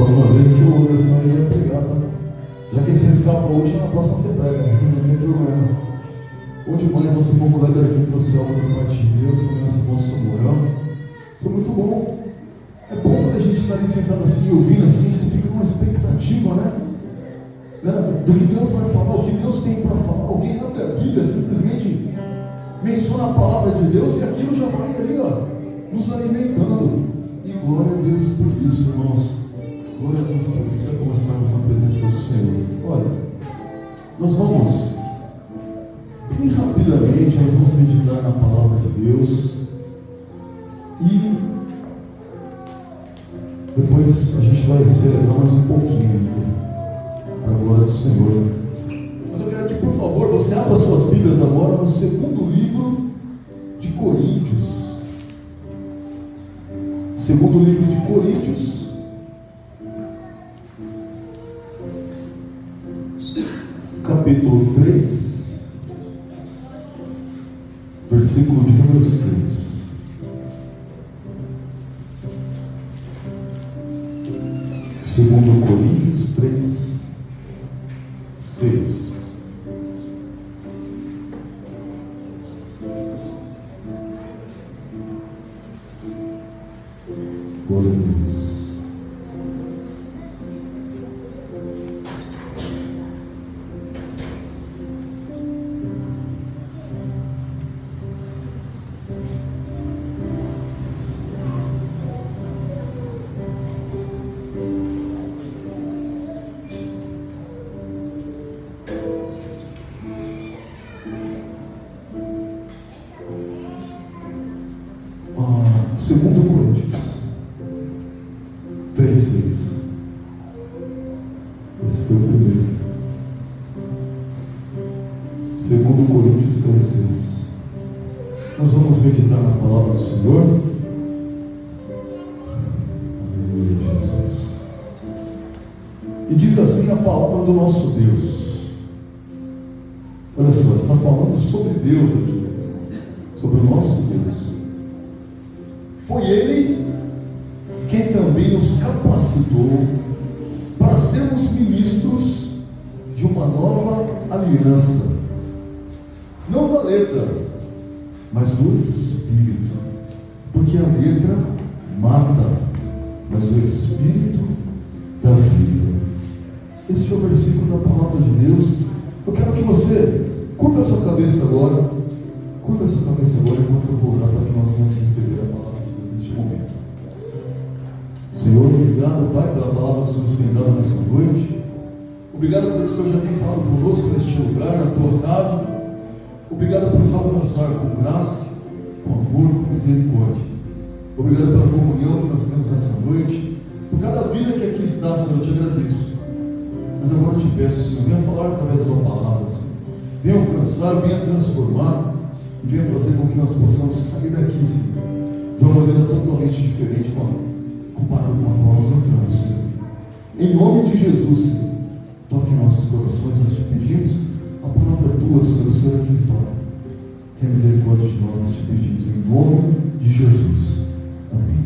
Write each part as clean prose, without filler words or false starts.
próxima vez, se o Anderson aí vai pregar, tá? Já que você escapou hoje, na próxima você prega, não tem problema. Ou demais nosso irmão colega aqui trouxe algo da parte de Deus, com o nosso irmão Samuel. Foi muito bom. É bom quando a gente está ali sentado assim, ouvindo assim, você fica numa expectativa, né? Do que Deus vai falar, o que Deus tem para falar. Alguém abre a Bíblia, simplesmente menciona a palavra de Deus e aquilo já vai ali, ó, nos alimentando. E glória a Deus por isso, irmãos. Glória a Deus por isso, é como estamos na presença do Senhor. Olha, nós vamos, bem rapidamente, nós vamos meditar na palavra de Deus. E depois a gente vai celebrar mais um pouquinho a glória do Senhor. Mas eu quero que, por favor, você abra suas Bíblias agora no segundo livro de Coríntios. Segundo livro de Coríntios, capítulo 3, versículo de número 6. Segundo Coríntios 3, 6. Glória a Deus. Segundo Coríntios 3:6. Esse foi o primeiro. Segundo Coríntios 3:6. Nós vamos meditar na palavra do Senhor. Aleluia, Jesus. E diz assim a palavra do nosso Deus. Olha só, está falando sobre Deus aqui, sobre o nosso Deus. Foi Ele quem também nos capacitou para sermos ministros de uma nova aliança, não da letra, mas do Espírito, porque a letra mata, mas o Espírito dá vida. Este é o versículo da palavra de Deus. Eu quero que você curva a sua cabeça agora, enquanto eu vou orar para que nós vamos receber a palavra neste momento. Senhor, obrigado, Pai, pela palavra que o Senhor nos tem dado nessa noite. Obrigado porque o Senhor já tem falado conosco neste lugar, na tua casa. Obrigado por nos alcançar com graça, com amor, com misericórdia. Obrigado pela comunhão que nós temos nessa noite. Por cada vida que aqui está, Senhor, eu te agradeço. Mas agora eu te peço, Senhor, venha falar através da tua palavra, Senhor. Venha alcançar, venha transformar e venha fazer com que nós possamos sair daqui, Senhor, de uma maneira totalmente diferente comparado com a qual nós entramos, Senhor. Em nome de Jesus, Senhor, toque em nossos corações, nós te pedimos. A palavra é tua, Senhor, o Senhor é quem fala. Tenha misericórdia de nós, nós te pedimos, em nome de Jesus. Amém.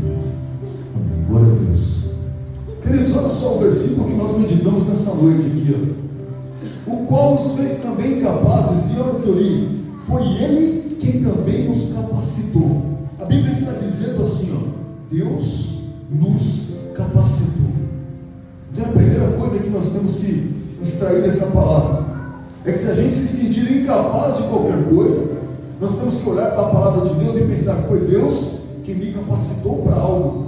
Amém. Glória a Deus. Queridos, olha só o versículo que nós meditamos nessa noite aqui, ó. O qual nos fez também capazes, e olha o que eu li, foi Ele quem também nos capacitou. A Bíblia está dizendo assim, ó, Deus nos capacitou. Então a primeira coisa que nós temos que extrair dessa palavra é que se a gente se sentir incapaz de qualquer coisa, nós temos que olhar para a palavra de Deus e pensar, foi Deus que me capacitou para algo.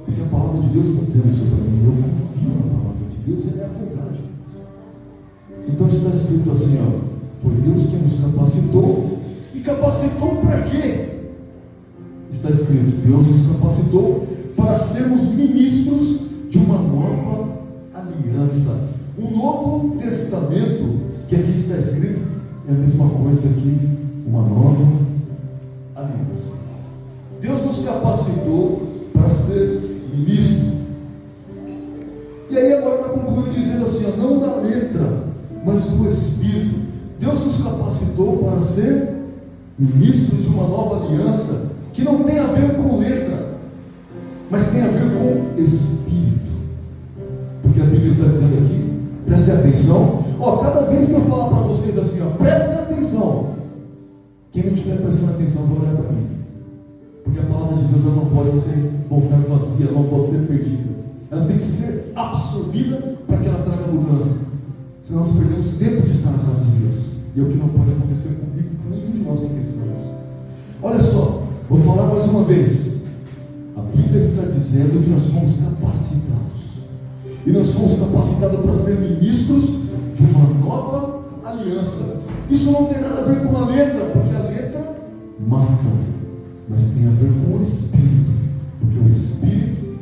Porque a palavra de Deus está dizendo isso para mim, eu confio na palavra de Deus, ela é a verdade. Então está escrito assim, ó, foi Deus que nos capacitou. E capacitou para quê? Está escrito, Deus nos capacitou para sermos ministros de uma nova aliança. O Novo Testamento, que aqui está escrito, é a mesma coisa que uma nova aliança. Deus nos capacitou para ser ministro. E aí agora está concluindo dizendo assim, ó, não da letra, mas do Espírito. Deus nos capacitou para ser ministros de uma nova aliança, que não tem a ver com letra, mas tem a ver com Espírito. Bíblia está dizendo aqui? Prestem atenção. Ó, cada vez que eu falar para vocês assim, ó, prestem atenção. Quem não estiver prestando atenção, vai olhar para mim. Porque a palavra de Deus ela não pode ser voltar vazia, ela não pode ser perdida. Ela tem que ser absorvida para que ela traga mudança. Senão nós perdemos tempo de estar na casa de Deus. E é o que não pode acontecer comigo, com nenhum de nós que cristãos. Olha só, vou falar mais uma vez. A Bíblia está dizendo que nós fomos capacitados. E nós fomos capacitados para ser ministros de uma nova aliança. Isso não tem nada a ver com a letra, porque a letra mata. Mas tem a ver com o Espírito. Porque o Espírito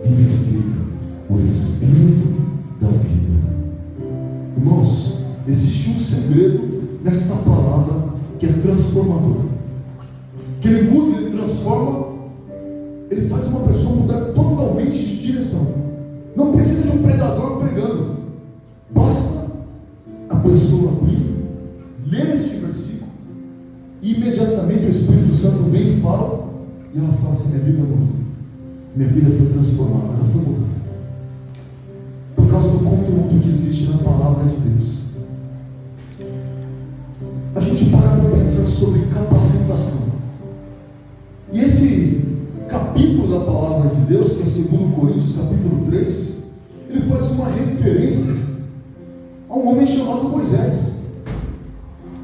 vivifica. O Espírito da vida. Irmãos, existe um segredo nesta palavra que é transformador. Que ele muda, ele transforma, ele faz uma pessoa mudar totalmente de direção. Não precisa de um pregador pregando. Basta a pessoa abrir, ler este versículo, e imediatamente o Espírito Santo vem e fala, e ela fala assim: minha vida mudou. Minha vida foi transformada, ela foi mudada. Por causa do conteúdo que existe na palavra de Deus. A gente para para pensar sobre capacitação. E esse capítulo da palavra de Deus, que é 2 Coríntios capítulo 3, ele faz uma referência a um homem chamado Moisés.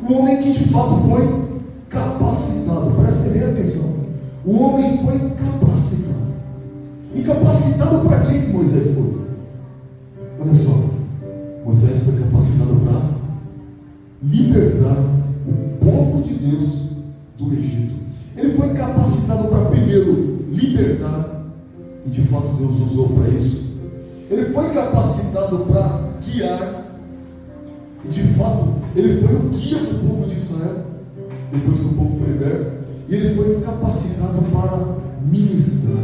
Um homem que de fato foi capacitado. Preste bem atenção. O homem foi capacitado. E capacitado para quem Moisés foi? Olha só, Moisés foi capacitado para libertar o povo de Deus do Egito. Ele foi capacitado para primeiro libertar, e de fato Deus usou para isso. Ele foi capacitado para guiar, e de fato ele foi o guia do povo de Israel, depois que o povo foi liberto. E ele foi capacitado para ministrar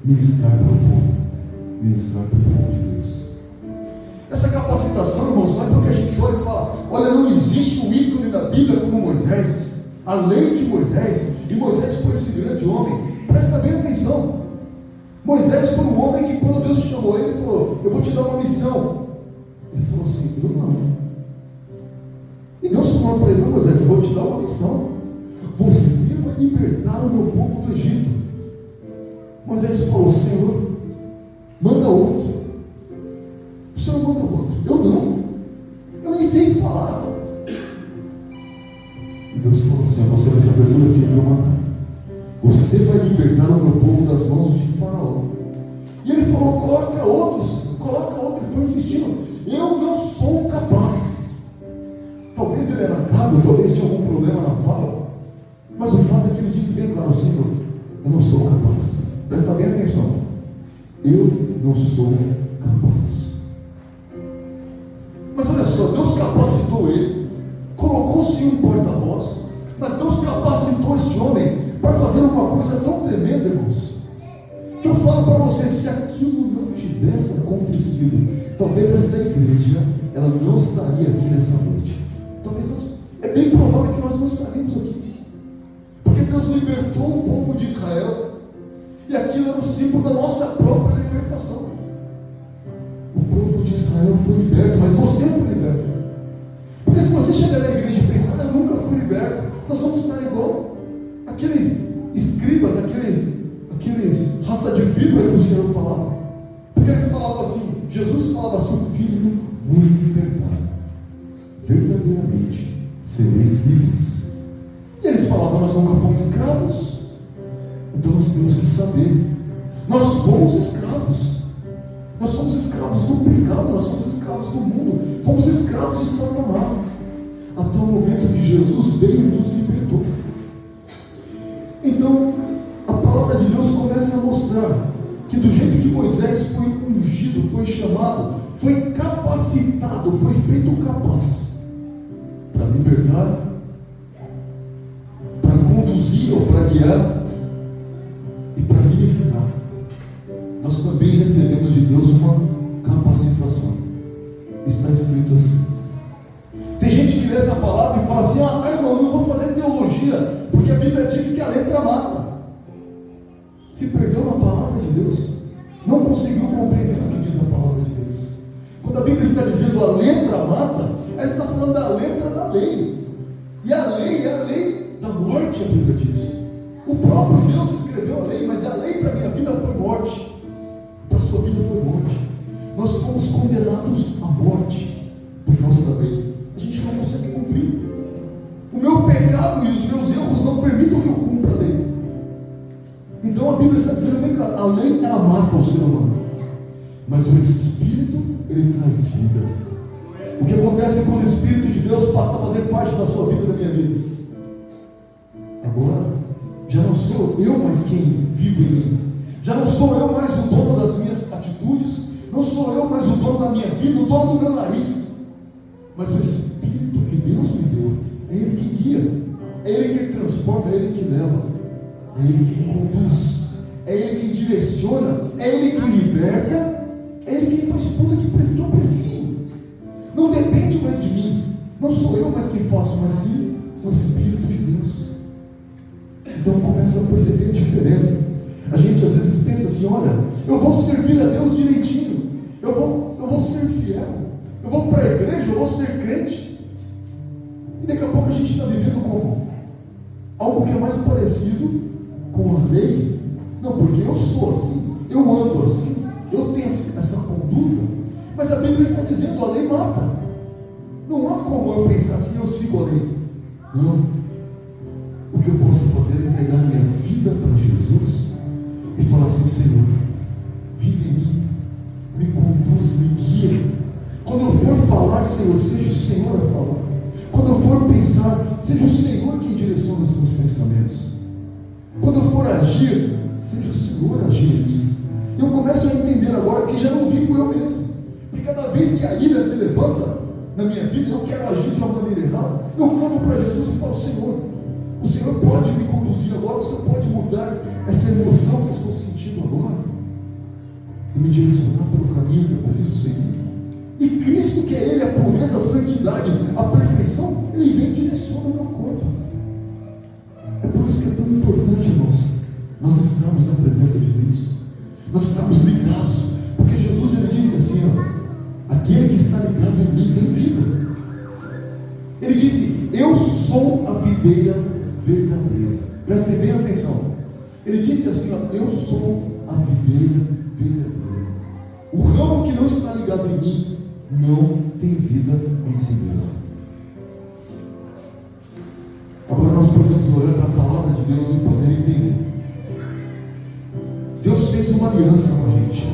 para o povo, ministrar para o povo de Deus. Essa capacitação, irmãos, não é porque a gente olha e fala: olha, não existe um ícone na Bíblia como Moisés, a lei de Moisés, e Moisés foi esse grande homem. Presta bem atenção. Moisés foi um homem que, quando Deus chamou ele, ele falou: eu vou te dar uma missão. Ele falou assim: eu não. E Deus falou para ele: não, Moisés, eu vou te dar uma missão. Você vai libertar o meu povo do Egito. Moisés falou: Senhor, manda outro. O Senhor manda outro. Eu não. Eu nem sei falar. E Deus falou assim: você vai fazer tudo aquilo que eu mandar. Você vai libertar o meu povo das mãos de Faraó. E ele falou: coloca outros. Ele foi insistindo: eu não sou capaz. Talvez ele era gago, talvez tinha algum problema na fala, mas o fato é que ele disse bem claro: Senhor, eu não sou capaz. Presta bem atenção. Eu não sou capaz. Mas olha só, Deus capacitou ele, colocou sim um porta-voz, mas Deus capacitou este homem para fazer uma coisa tão tremenda, irmãos, que eu falo para vocês: se aquilo não tivesse acontecido, talvez esta igreja ela não estaria aqui nessa noite. Talvez é bem provável que nós não estaríamos aqui, porque Deus libertou o povo de Israel, e aquilo era o símbolo da nossa própria libertação. O povo de Israel foi liberto, mas você foi liberto. Porque se você chegar na igreja e pensar: eu nunca fui liberto, nós vamos estar igual aqueles escribas, aqueles raça de víbora que o Senhor falava. Porque eles falavam assim, Jesus falava assim: o Filho vos libertar, verdadeiramente sereis livres. E eles falavam: nós nunca fomos escravos. Então nós temos que saber, nós fomos escravos. Nós somos escravos do pecado, nós somos escravos do mundo, fomos escravos de Satanás, até o momento que Jesus veio e nos libertou. Então, a palavra de Deus começa a mostrar que do jeito que Moisés foi ungido, foi chamado, foi capacitado, foi feito capaz para libertar, para conduzir ou para guiar e para ministrar. Nós também recebemos de Deus uma capacitação. Está escrito assim. Tem gente que lê essa palavra e fala assim: irmão, eu não vou fazer teologia, porque a Bíblia diz que a letra mata. Se perdeu na palavra de Deus, não conseguiu compreender o que diz a palavra de Deus. mata, aí você está falando da letra da lei. E a lei é a lei da morte, a Bíblia diz. O próprio Deus escreveu a lei, mas a lei para a minha vida foi morte. Para a sua vida foi morte. Nós fomos condenados à morte por causa da lei. A gente não consegue cumprir. O meu pecado e os meus erros não permitem que eu cumpra a lei. Então a Bíblia está dizendo bem claro, a lei ela mata o ser humano, mas o Espírito ele traz vida. O que acontece quando o Espírito de Deus passa a fazer parte da sua vida e da minha vida? Agora já não sou eu mais quem vive em mim, já não sou eu mais o dono das minhas atitudes, não sou eu mais o dono da minha vida, o dono do meu nariz, mas o Espírito que Deus me deu, é Ele que guia, é Ele que transforma, é Ele que leva, é Ele que conduz, é Ele que direciona, é Ele que liberta, é Ele quem faz tudo que eu preciso. Não depende mais de mim, não sou eu mais quem faço, mas sim o Espírito de Deus. Então começa a perceber a diferença. A gente às vezes pensa assim, olha, eu vou servir a Deus direitinho, eu vou ser fiel, eu vou para a igreja, eu vou ser crente, e daqui a pouco a gente está vivendo como? Algo que é mais parecido com a lei. Não, porque eu sou assim, eu ando assim, eu tenho essa conduta, mas a Bíblia está dizendo, a lei mata. Não há como eu pensar assim, eu sigo a lei. Não. O que eu posso fazer é entregar minha vida para Jesus e falar assim, Senhor, vive em mim, me conduz, me guia. Quando eu for falar, Senhor, seja o Senhor a falar. Quando eu for pensar, seja o Senhor quem direciona os meus pensamentos. Quando eu for agir, seja o Senhor agir em mim. Eu começo a entender agora que já não vivo eu mesmo. Porque cada vez que a ira se levanta na minha vida, eu quero agir de uma maneira errada, eu clamo para Jesus e falo, Senhor, o Senhor pode me conduzir agora, o Senhor pode mudar essa emoção que eu estou sentindo agora e me direcionar pelo caminho que eu preciso seguir. E Cristo, que é Ele, a pureza, a santidade, a perfeição, Ele vem e direciona o meu corpo. É por isso que é tão importante nós estamos na presença de Deus, nós estamos ligados, porque Jesus ele disse assim, ó, aquele que está ligado em mim tem vida. Ele disse, eu sou a videira verdadeira. Prestem bem atenção. Ele disse assim, ó, eu sou a videira verdadeira. O ramo que não está ligado em mim não tem vida em si mesmo. Agora nós podemos olhar para a palavra de Deus e poder entender. Deus fez uma aliança com a gente.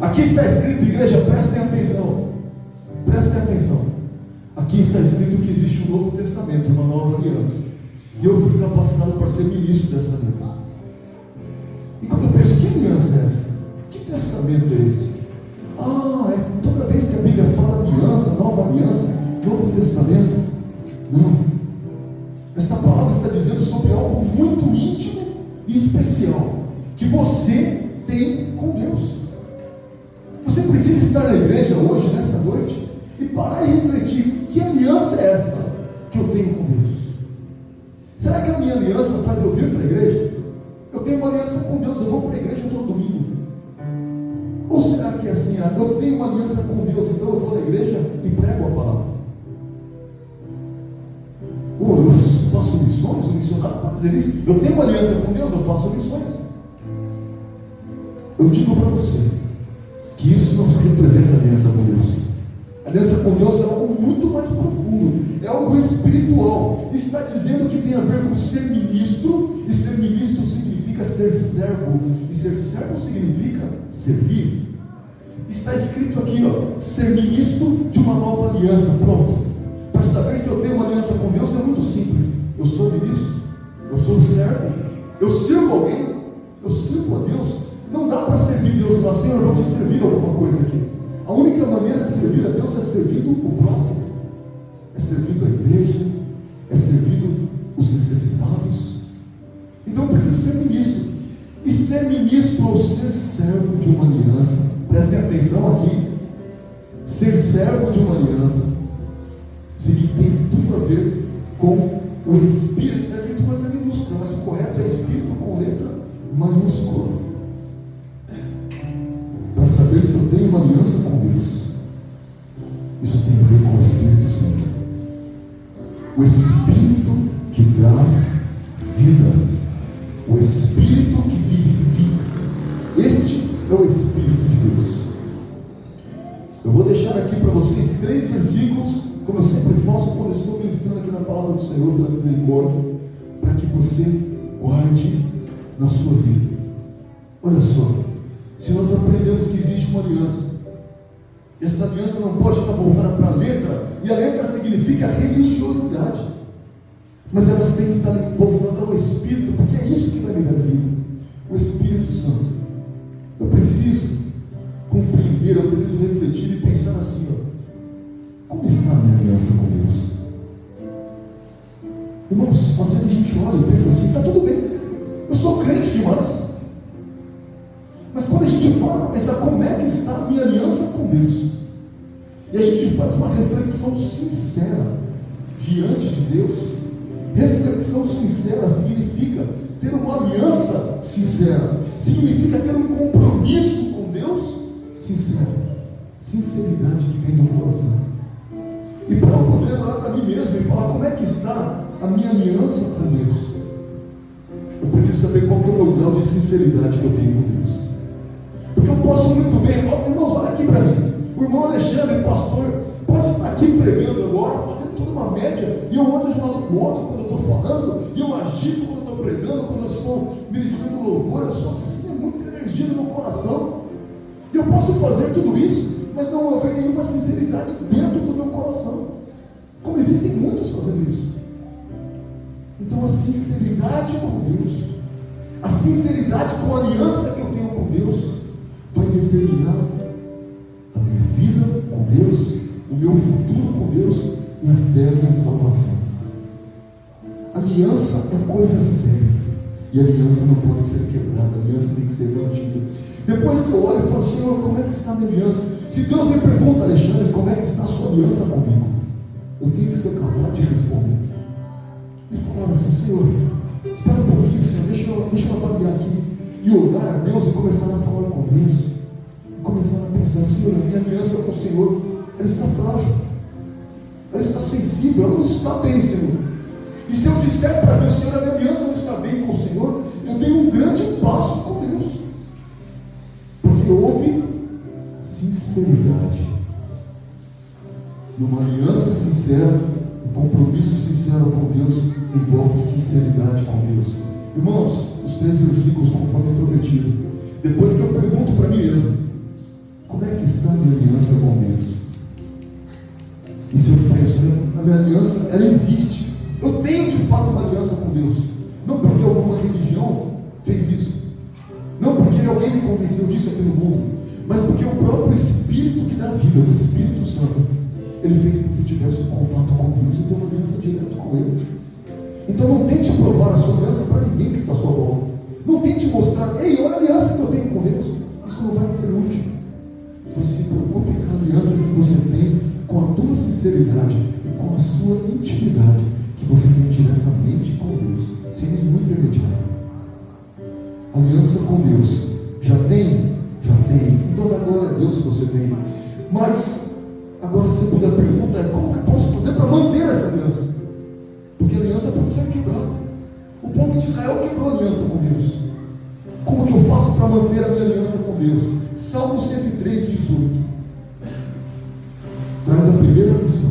Aqui está escrito, igreja, prestem atenção. Prestem atenção. Aqui está escrito que existe um novo testamento, uma nova aliança. E eu fui capacitado para ser ministro dessa aliança. E quando eu penso, que aliança é essa? Que testamento é esse? É toda vez que a Bíblia fala aliança, nova aliança, novo testamento. Não. Esta palavra está dizendo sobre algo muito íntimo e especial que você tem com Deus. Você precisa estar na igreja hoje, nessa noite, e parar e refletir, que aliança é essa que eu tenho com Deus? Será que a minha aliança faz eu vir para a igreja? Eu tenho uma aliança com Deus, eu vou para a igreja todo domingo. Ou será que é assim, eu tenho uma aliança com Deus, então eu vou na igreja e prego a palavra? Ou eu faço missões, o missionário pode dizer isso, eu tenho uma aliança com Deus, eu faço missões. Eu digo para você, que isso não representa a aliança com Deus. A aliança com Deus é algo muito mais profundo, é algo espiritual. Está dizendo que tem a ver com ser ministro, e ser ministro significa ser servo, e ser servo significa servir. Está escrito aqui, ser ministro de uma nova aliança. Pronto. Para saber se eu tenho uma aliança com Deus é muito simples. Eu sou ministro, eu sou servo, eu sirvo alguém, eu sirvo a Deus. Não dá para servir Deus e falar, Senhor, eu vou te servir alguma coisa aqui. A única maneira de servir a Deus é servindo o próximo, é servindo a igreja, é servindo os necessitados. Então eu preciso ser ministro. E ser ministro ou ser servo de uma aliança, prestem atenção aqui, ser servo de uma aliança tem tudo a ver com o Espírito. Está escrito com letra minúscula, mas o correto é Espírito com letra maiúscula. Para saber se eu tenho uma aliança com Deus, isso tem O Espírito que traz vida. O Espírito que vivifica. Este é o Espírito de Deus. Eu vou deixar aqui para vocês 3 versículos, como eu sempre faço quando eu estou ministrando aqui na palavra do Senhor, pela misericórdia, para que você guarde na sua vida. Olha só, se nós aprendemos que existe uma aliança, e essa aliança não pode estar voltada para a letra, e a letra significa religiosidade, mas elas têm que estar voltadas ao Espírito, porque é isso que vai me dar vida, o Espírito Santo. Eu preciso compreender, eu preciso refletir e pensar assim, como está a minha aliança com Deus? Irmãos, às vezes a gente olha e pensa assim, está tudo bem, eu sou crente demais. Mas quando a gente para pensar como é que está a minha aliança com Deus, e a gente faz uma reflexão sincera diante de Deus, reflexão sincera significa ter uma aliança sincera, significa ter um compromisso com Deus sincero, sinceridade que vem do coração. E para eu poder olhar para mim mesmo e falar como é que está a minha aliança com Deus, eu preciso saber qual que é o meu grau de sinceridade que eu tenho com Deus. Porque eu posso muito bem, irmãos, olha aqui para mim, o irmão Alexandre, pastor, pode estar aqui pregando agora, fazendo toda uma média, e eu ando de um lado para o outro quando eu estou falando, e eu agito quando eu estou pregando, quando eu estou ministrando louvor, eu sou assim, muita energia no meu coração. Eu posso fazer tudo isso, mas não haver nenhuma sinceridade dentro do meu coração, como existem muitos fazendo isso. Então a sinceridade com Deus, a sinceridade com a aliança que eu tenho com Deus, vai determinar a minha vida com Deus, o meu futuro com Deus e até a minha salvação. Aliança é coisa séria, e a aliança não pode ser quebrada, a aliança tem que ser mantida. Depois que eu olho e falo, Senhor, como é que está a minha aliança? Se Deus me pergunta, Alexandre, como é que está a sua aliança comigo? Eu tenho que ser capaz de responder. E falar assim, Senhor, espera um pouquinho, Senhor, deixa eu avaliar aqui. E orar a Deus e começar a falar com Deus. E começar a pensar, Senhor, a minha aliança com o Senhor, ela está frágil. Ela está sensível, ela não está bem, Senhor. E se eu disser para Deus, Senhor, a minha aliança não está bem com o Senhor, eu tenho um grande passo com Deus. Porque houve sinceridade. Numa aliança sincera, um compromisso sincero com Deus envolve sinceridade com Deus. Irmãos, os 3 versículos conforme prometido. Depois que eu pergunto para mim mesmo, como é que está a minha aliança com Deus? E se eu penso, a minha aliança, ela existe. Eu tenho de fato uma aliança com Deus. Não porque alguma religião fez isso. Não porque alguém me convenceu disso aqui no mundo. Mas porque o próprio Espírito que dá vida, o Espírito Santo, ele fez com que eu tivesse contato com Deus e ter uma aliança direta com Ele. Então não tente provar a sua aliança para ninguém que está à sua volta. Não tente mostrar, ei, olha a aliança que eu tenho com Deus. Isso não vai ser útil. Mas se preocupe com a aliança que você tem com a tua sinceridade e com a sua intimidade que você tem diretamente com Deus, sem nenhum intermediário. Aliança com Deus, já tem? Já tem. Então dá glória a Deus que você tem. Mas agora a segunda pergunta é, como que eu posso fazer para manter essa aliança? Porque a aliança pode ser quebrada. O povo de Israel quebrou a aliança com Deus. Como que eu faço para manter a minha aliança com Deus? Salmo 103, 18 traz a primeira lição.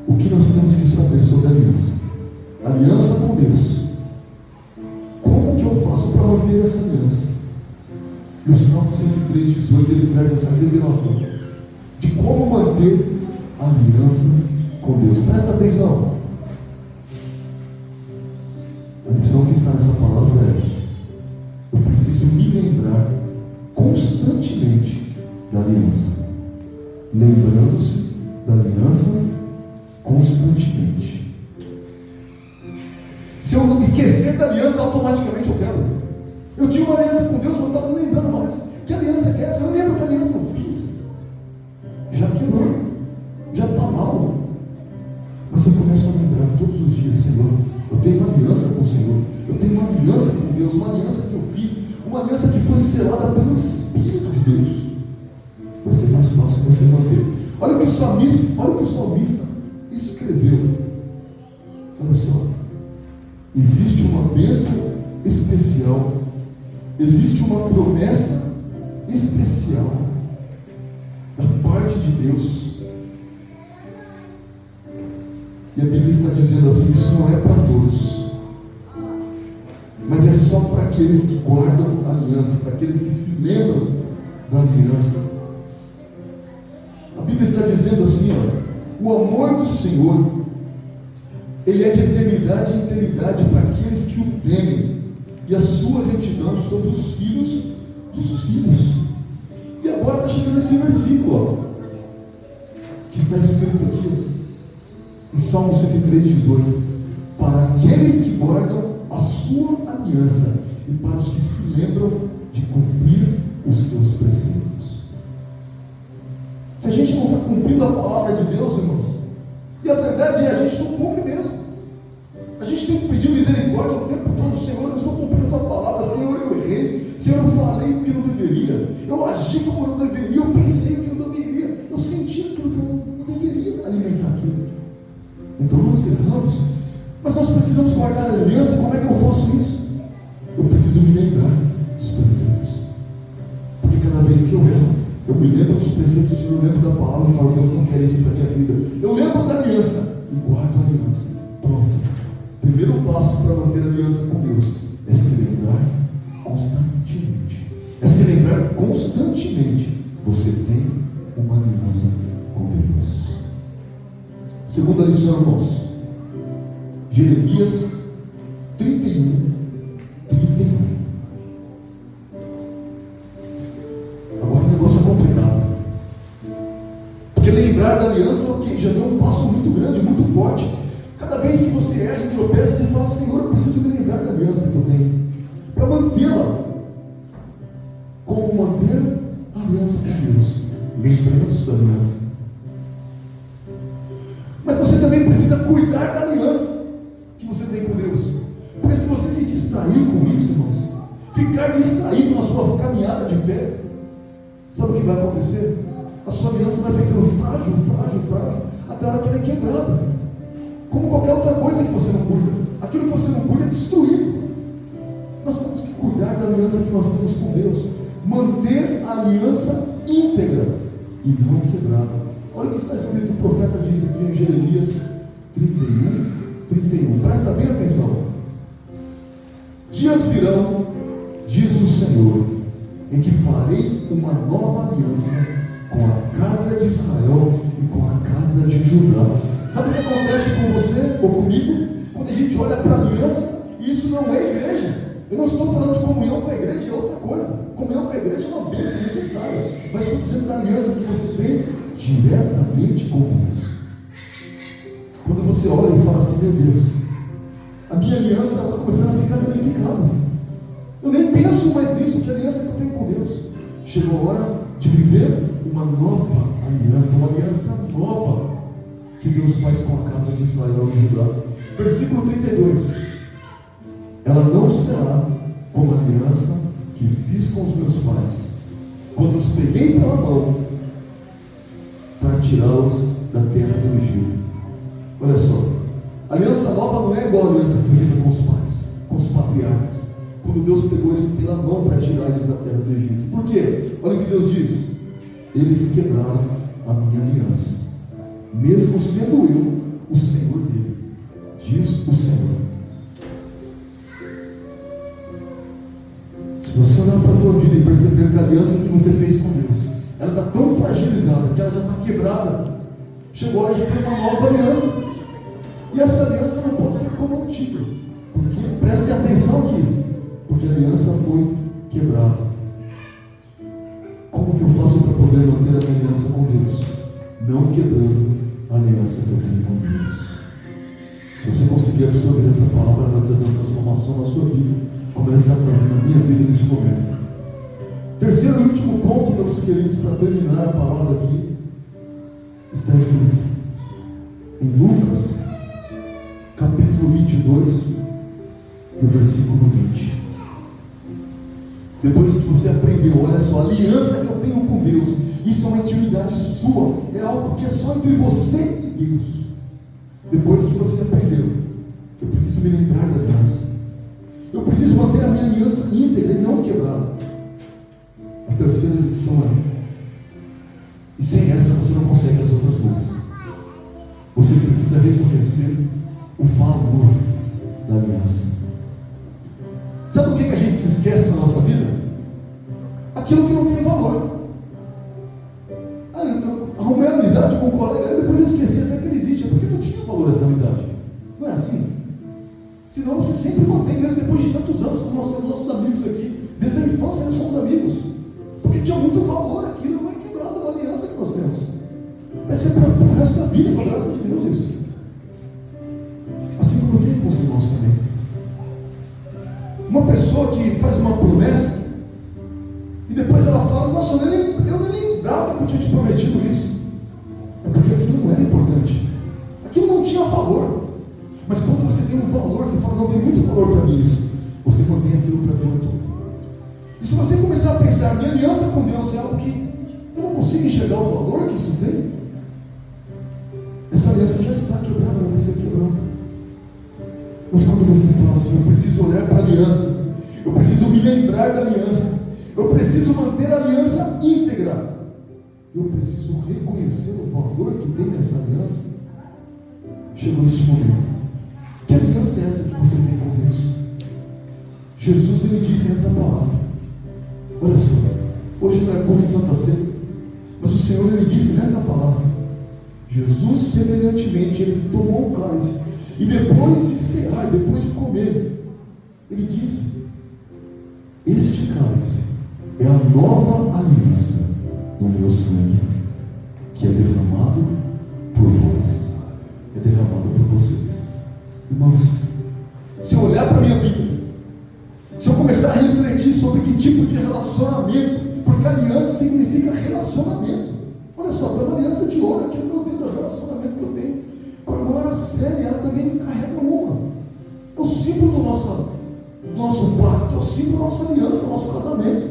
O que nós temos que saber sobre a aliança? Aliança com Deus. Como que eu faço para manter essa aliança? E o Salmo 103, 18 ele traz essa revelação de como manter a aliança com Deus. Presta atenção. A lição que está nessa palavra é: eu preciso me lembrar constantemente da aliança. Lembrando-se da aliança constantemente. Se eu não me esquecer da aliança, automaticamente eu quero. Eu tinha uma aliança com Deus, mas não estava me lembrando mais. Que aliança é essa? Eu lembro que aliança eu fiz. Já quebrou. Já está mal. Mas eu começo a lembrar todos os dias, Senhor, eu tenho uma aliança com o Senhor. Eu tenho uma aliança com Deus, uma aliança que eu fiz, uma aliança que foi selada pelo Espírito de Deus. Vai ser mais fácil você manter. Olha o que o salmista escreveu. bênção especial, existe uma promessa especial da parte de Deus. E a Bíblia está dizendo assim: isso não é para todos, mas é só para aqueles que guardam a aliança, para aqueles que se lembram da aliança. A Bíblia está dizendo assim, ó: o amor do Senhor, ele é de eternidade em eternidade para aqueles que o temem, e a sua retidão sobre os filhos dos filhos. E agora está chegando esse versículo, ó, que está escrito aqui em Salmo 103:18: para aqueles que guardam a sua aliança e para os que se lembram de cumprir os seus preceitos. Se a gente não está cumprindo a palavra de Deus, irmãos, e a verdade é, a gente não cumpre mesmo. A gente tem que pedir misericórdia o tempo todo: Senhor, eu não estou cumprindo a tua palavra. Senhor, eu errei. Senhor, eu falei o que não deveria. Eu agi como eu não deveria. Eu pensei o que eu não deveria. Eu senti aquilo que eu não deveria alimentar aquilo. Então nós erramos, mas nós precisamos guardar a aliança. Como é que eu faço isso? Eu preciso me lembrar dos preceitos, porque cada vez que eu erro, eu me lembro dos preceitos, eu lembro da palavra e falo: Deus não quer isso para a minha vida. Eu lembro da aliança e guardo a aliança. Pronto. Primeiro passo para manter a aliança com Deus é se lembrar constantemente. É se lembrar constantemente. Você tem uma aliança com Deus. Segunda lição, irmãos, Jeremias 31. Agora o negócio é complicado, porque lembrar da aliança, ok, já deu um passo muito grande, muito forte. Cada vez que você erra e tropeça, você fala: Senhor, eu preciso me lembrar da aliança que eu tenho, para mantê-la. Como manter a aliança com Deus? Lembrando-se da aliança. Mas você também precisa cuidar da aliança que você tem com Deus. Porque se você se distrair com isso, irmãos, ficar distraído na sua caminhada de fé, sabe o que vai acontecer? A sua aliança vai ficando frágil, até a hora que ela é quebrada. Como qualquer outra coisa que você não cuida. Aquilo que você não cuida é destruído. Nós temos que cuidar da aliança que nós temos com Deus. Manter a aliança íntegra e não quebrada. Olha o que está escrito, o profeta disse aqui em Jeremias 31. Presta bem atenção. Dias virão, diz o Senhor, em que farei uma nova aliança com a casa de Israel e com a casa de Judá. Sabe o que acontece com você ou comigo? Quando a gente olha para a aliança, e isso não é igreja. Eu não estou falando de comunhão com a igreja, é outra coisa. Comunhão com a igreja é uma bênção necessária, mas estou dizendo da aliança que você tem diretamente com Deus. Quando você olha e fala assim: meu Deus, a minha aliança está começando a ficar danificada. Eu nem penso mais nisso, que aliança que eu tenho com Deus. Chegou a hora de viver uma nova aliança, uma aliança nova que Deus faz com a casa de Israel e Judá. Versículo 32: ela não será como a aliança que fiz com os meus pais, quando os peguei pela mão para tirá-los da terra do Egito. Olha só, a aliança nova não é igual a aliança que foi feita com os pais, com os patriarcas, quando Deus pegou eles pela mão para tirar eles da terra do Egito. Por quê? Olha o que Deus diz: eles quebraram a minha aliança, mesmo sendo eu o Senhor dele, diz o Senhor. Se você olhar para a tua vida e perceber que a aliança que você fez com Deus, ela está tão fragilizada, que ela já está quebrada, chegou a hora de ter uma nova aliança. E essa aliança não pode ser como a antiga, porque, preste atenção aqui, porque a aliança foi quebrada. Como que eu faço para poder manter a minha aliança com Deus? Não quebrando a aliança que eu tenho com Deus. Se você conseguir absorver essa palavra, ela vai trazer uma transformação na sua vida, como ela está trazendo na minha vida neste momento. Terceiro e último ponto, meus queridos, para terminar a palavra aqui, está escrito em Lucas, capítulo 22, e o versículo 20. Depois que você aprendeu, olha só, a aliança que eu tenho com Deus, isso é uma intimidade sua, é algo que é só entre você e Deus. Depois que você aprendeu, eu preciso me lembrar da aliança. Eu preciso manter a minha aliança íntegra e não quebrada. A terceira lição é: e sem essa você não consegue as outras duas. Você precisa reconhecer o valor da aliança. Sabe o que a gente se esquece na nossa vida? Aquilo que não tem valor. Eu arrumei amizade com um colega e depois eu esqueci até que ele existe. É porque não tinha valor essa amizade. Não é assim? Senão você sempre mantém, mesmo depois de tantos anos, como nós temos nossos amigos aqui, desde a infância nós somos amigos. Porque tinha muito valor aquilo, não é quebrado na aliança que nós temos. Vai ser para o resto da vida, com a graça de Deus isso. Assim como eu tenho com os irmãos também. Uma pessoa que faz uma promessa e depois ela fala: nossa, eu nem lembrava que eu tinha te prometido isso. É porque aquilo não era importante. Aquilo não tinha valor. Mas quando você tem um valor, você fala: não, tem muito valor para mim isso. Você mantém aquilo para a vida toda. E se você começar a pensar: minha aliança com Deus é algo que eu não consigo enxergar o valor que isso tem, essa aliança já está quebrada, não vai ser quebrada. Mas quando você fala assim: eu preciso olhar para a aliança, eu preciso me lembrar da aliança, eu preciso manter a aliança íntegra, eu preciso reconhecer o valor que tem nessa aliança, chegou este momento. Que aliança é essa que você tem com Deus? Jesus, ele disse nessa palavra. Olha só, hoje não é culto de Santa Ceia, mas o Senhor, ele disse nessa palavra. Jesus, semelhantemente, ele tomou o cálice e depois de cear, depois de comer, ele disse: este cálice é a nova aliança no meu sangue, que é derramado por vós, é derramado por vocês. Irmãos, se eu olhar para a minha vida, se eu começar a refletir sobre que tipo de relacionamento, porque aliança significa relacionamento. Olha só, tem uma aliança de ouro aqui no meu dedo, do relacionamento que eu tenho com a irmã Araceli, ela também carrega uma. É o símbolo do nosso pacto, é o símbolo da nossa aliança, nosso casamento.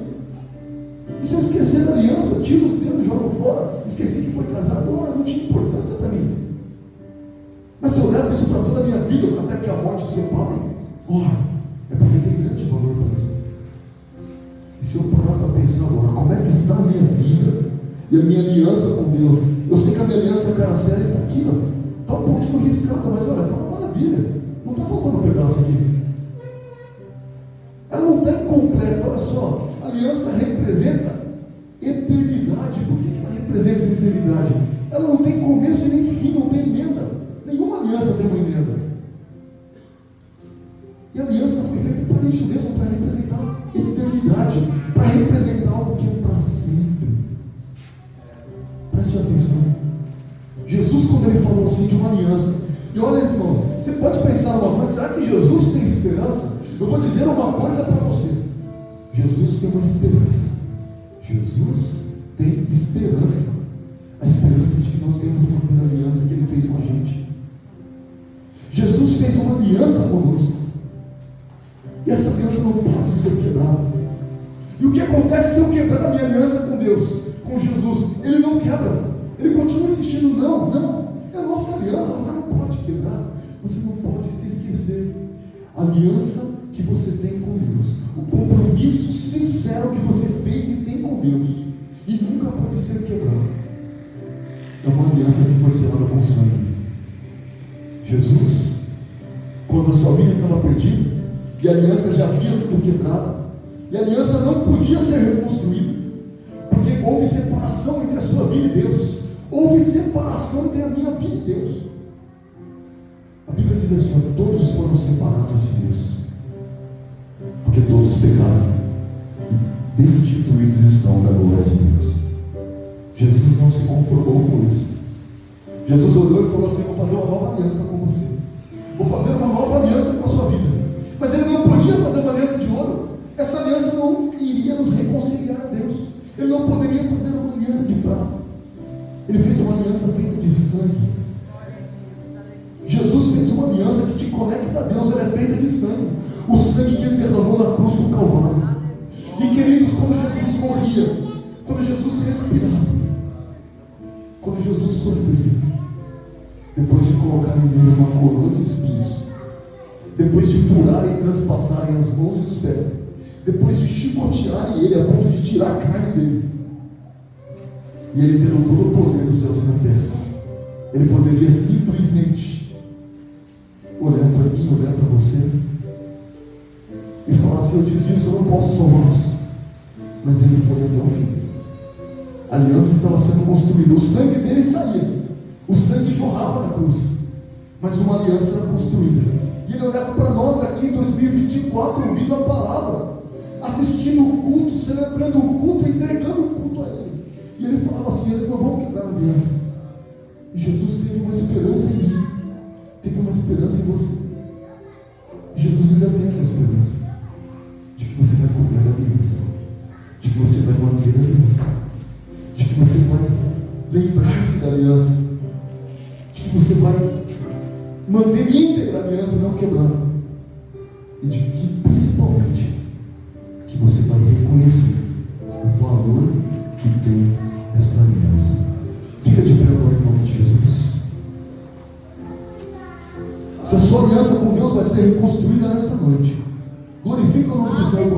E se eu esquecer da aliança, tiro o dedo e jogo fora, esqueci que foi casado, ora, não tinha importância para mim. Mas se eu levo isso para toda a minha vida, até que a morte se separe, ora, é porque tem grande valor para mim. E se eu parar para pensar agora, como é que está a minha vida e a minha aliança com Deus? Eu sei que a minha aliança com a Araceli está aqui, está um pouquinho riscada, mas olha, está uma maravilha. Não está faltando um pedaço aqui. Ela não está incompleta, olha só. A aliança representa eternidade. Por que ela representa eternidade? Ela não tem começo e nem fim, não tem emenda. Nenhuma aliança tem uma emenda. E a aliança foi feita para isso mesmo, para representar eternidade, para representar algo que é para sempre. Preste atenção. Jesus, quando ele falou assim de uma aliança, e olha, irmãos, você pode pensar uma coisa: será que Jesus tem esperança? Eu vou dizer uma coisa para você: Jesus tem uma esperança. Jesus tem esperança. A esperança de que nós temos manter a aliança que ele fez com a gente. Jesus fez uma aliança conosco. E essa aliança não pode ser quebrada. E o que acontece se eu quebrar a minha aliança com Deus, com Jesus? Ele não quebra. Ele continua insistindo: não. É a nossa aliança, você não pode quebrar. Você não pode se esquecer. A aliança que você tem com Deus, o compromisso sincero que você fez e tem com Deus, e nunca pode ser quebrado, é uma aliança que foi selada com sangue. Jesus, quando a sua vida estava perdida, e a aliança já havia sido quebrada, e a aliança não podia ser reconstruída, porque houve separação entre a sua vida e Deus, houve separação entre a minha vida e Deus. A Bíblia diz assim: todos foram separados de Deus, porque todos pecaram e destituídos estão da glória de Deus. Jesus não se conformou com isso. Jesus olhou e falou assim: vou fazer uma nova aliança com você, vou fazer uma nova aliança com a sua vida. Mas ele não podia fazer uma aliança de ouro. Essa aliança não iria nos reconciliar a Deus. Ele não poderia fazer uma aliança de prata. Ele fez uma aliança feita de sangue. Jesus fez uma aliança que te conecta a Deus. Ela é feita de sangue. O sangue que ele derramou na cruz do Calvário. E queridos, quando Jesus morria, quando Jesus respirava, quando Jesus sofria, depois de colocar em nele uma coroa de espinhos, depois de furarem e transpassarem as mãos e os pés, depois de chicotearem ele a ponto de tirar a carne dele, e ele tendo todo o poder dos céus e na terra, ele poderia simplesmente olhar para mim, olhar para você e falar assim: eu desisto, eu não posso salvá-los. Mas ele foi até o fim. A aliança estava sendo construída, o sangue dele saía, o sangue jorrava na cruz, mas uma aliança era construída. E ele olhava para nós aqui em 2024, ouvindo a palavra, assistindo o culto, celebrando o culto, entregando o culto a ele. E ele falava assim: eles não vão quebrar a aliança. E Jesus teve uma esperança em mim, teve uma esperança em você. E Jesus ainda tem essa esperança de que você vai cumprir a aliança, de que você vai manter a aliança, de que você vai lembrar-se da aliança, de que você vai manter íntegra a aliança, não quebrando, e de que, principalmente, que você vai reconhecer o valor que tem esta aliança. Fica de pé agora em nome de Jesus. Se a sua aliança com Deus vai ser reconstruída nessa noite, glorifica o nome do Senhor.